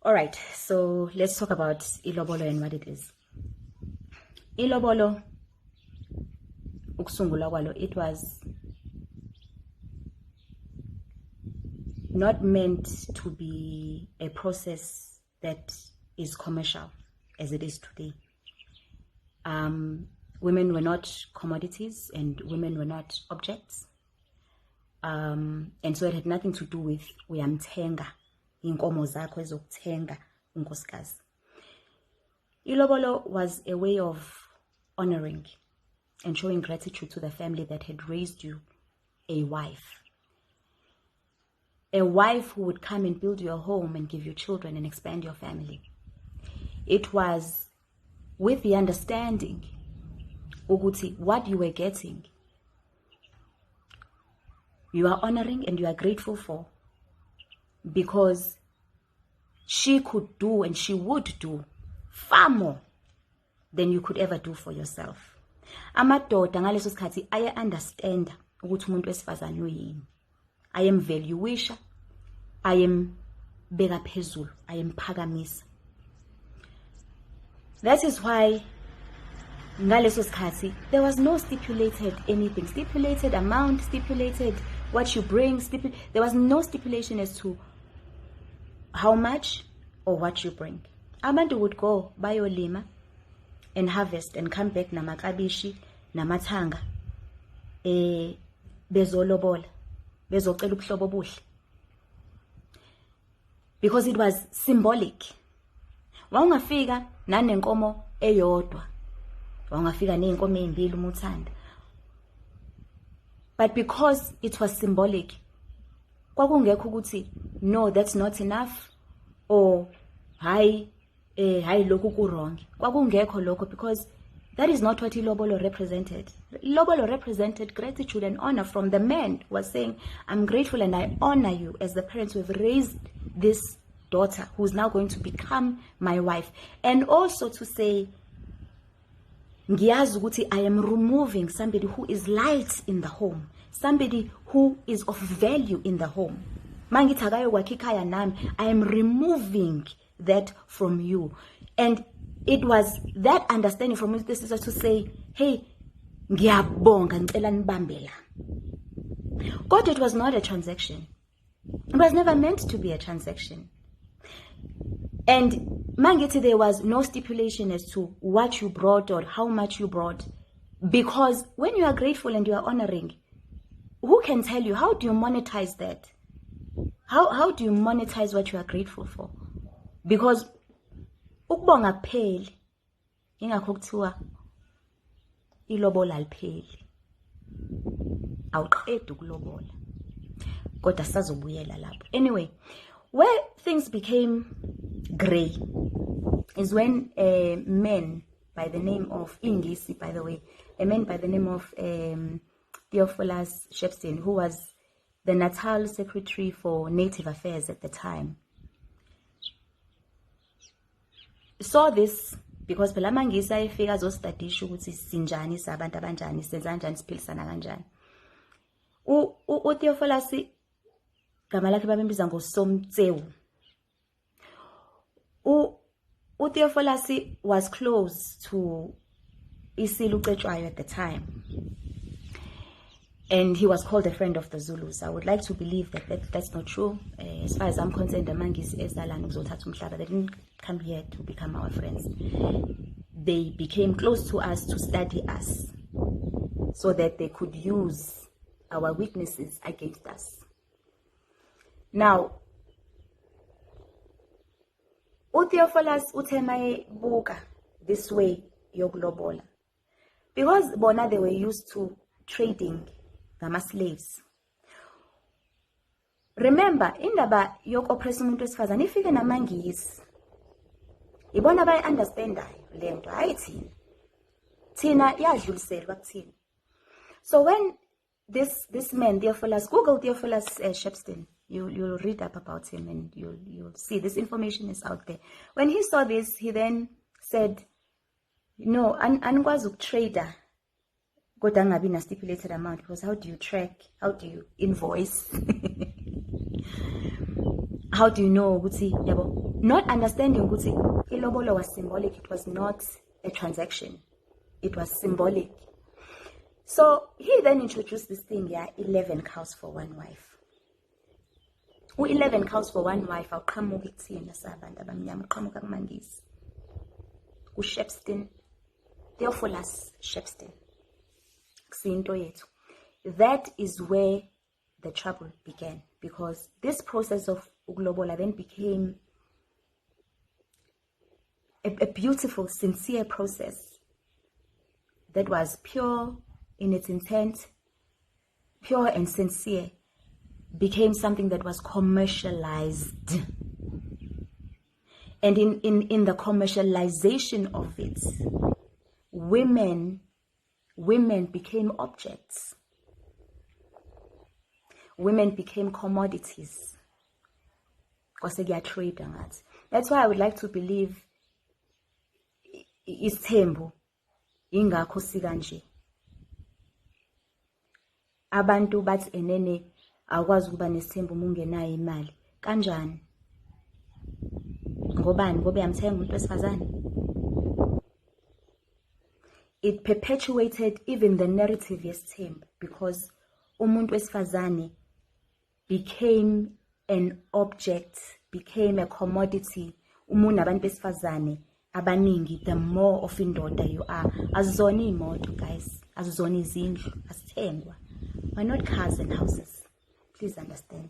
All right, so let's talk about Ilobolo and what it is. Ilobolo, ukusungulwa kwalo, it was not meant to be a process that is commercial as it is today. Women were not commodities and women were not objects. And so it had nothing to do with uyamthenga inkomo zakho ezokuthenga unkosikazi. Ilobolo was a way of honoring and showing gratitude to the family that had raised you a wife. A wife who would come and build your home and give you children and expand your family. It was with the understanding ukuthi what you were getting, you are honoring and you are grateful for, because she could do and she would do far more than you could ever do for yourself. Amadoda ngaleso sikhathi aya understand ukuthi umuntu wesifazane uyini. I am valuisha, I am beka phezulu, I am phakamisa. That is why ngaleso sikhathi there was no stipulated anything, stipulated amount, stipulated what you bring, there was no stipulation as to how much or what you bring. Abantu would go bayolima and harvest and come back namakabishi namathanga bezolobola bezocela ubuhlobo obuhle, because it was symbolic. Wawungafika nanenkomo eyodwa, wawungafika neinkomo ezimbili umuthanda, but because it was symbolic, kwakungekho ukuthi no, that's not enough, or hayi lokhu ku wrong. Kwakungekho lokho, because that is not what Ilobolo represented. Ilobolo represented gratitude and honor from the man who was saying, I'm grateful and I honor you as the parents who have raised this daughter who is now going to become my wife. And also to say, ngiyazi ukuthi I am removing somebody who is light in the home, somebody who is of value in the home. Mangithi akayokwakha ikhaya nami, I am removing that from you. And it was that understanding from this is to say, hey, ngiyabonga ngicela nibambela. God, it was not a transaction. It was never meant to be a transaction. And mangithi there was no stipulation as to what you brought or how much you brought, because when you are grateful and you are honoring, who can tell you, how do you monetize that? How do you monetize what you are grateful for? Because ukubonga kupheli, ingakho kuthiwa ilobola alipheli. Awuqedi ukulobola, kodwa sazobuyela lapho. Anyway, where things became grey is when a man by the name of Ingisi, by the way, a man by the name of Theophilus Shepstein, who was the Natal Secretary for Native Affairs at the time, saw this, because phela mangisa ayefika azostadisha ukuthi sinjani sabantu abanjani, senza kanjani, siphilisana kanjani. uTheophilus gama lakhe babembiza ngoSomtsewu. uTheophilus was close to Isilu Cetshwayo at the time, and he was called a friend of the Zulus. I would like to believe that that's not true. As far as I'm concerned, the Mangis ezalana ukuzothatha umhlaba, they didn't come here to become our friends. They became close to us to study us, so that they could use our weaknesses against us. Now, uTheophilus uthe buka this way yokulobola, because bona they were used to trading ngama-slaves. Remember, indaba yoku-oppress umuntu wesifazane ifike namangisi, ibona bayi-understandayo le nto, hayi thina yadluliselwa kuthina. So when this man Theophilus, Google Theophilus Shepstein, you'll read up about him and you'll see this information is out there. When he saw this, he then said, no, anikwazi ukutrader kodwa angabi na stipulated amount, because how do you track, how do you invoice? How do you know ukuthi yabo? Not understanding ukuthi ilobolo was symbolic. It was not a transaction. It was symbolic. So he then introduced this thing, 11 cows for one wife. 11 cows for one wife, awuqhamuka ekuthini sabantu abamnyama, uqhamuka kumangisi. Shepston, Theophilus Shepston. That is where the trouble began, because this process of Uglobola then became a beautiful, sincere process that was pure in its intent, pure and sincere, became something that was commercialized. And in the commercialization of it, women became objects. Women became commodities. That's why I would like to believe isithembu ingakho sikanje. Abantu bathi enene akwazi ukuba nesithembu mungenayo imali. Kanjani? Ngobani? Ngoba yamthenga umuntu wesifazane. It perpetuated even the narrative yesithembu, because umuntu wesifazane became an object, became a commodity. Umuntu abantu besifazane abaningi, the more of indoda you are. Azizona imoto, guys. Azizona izindlu. Asithengwa. We're not cars and houses. Please understand.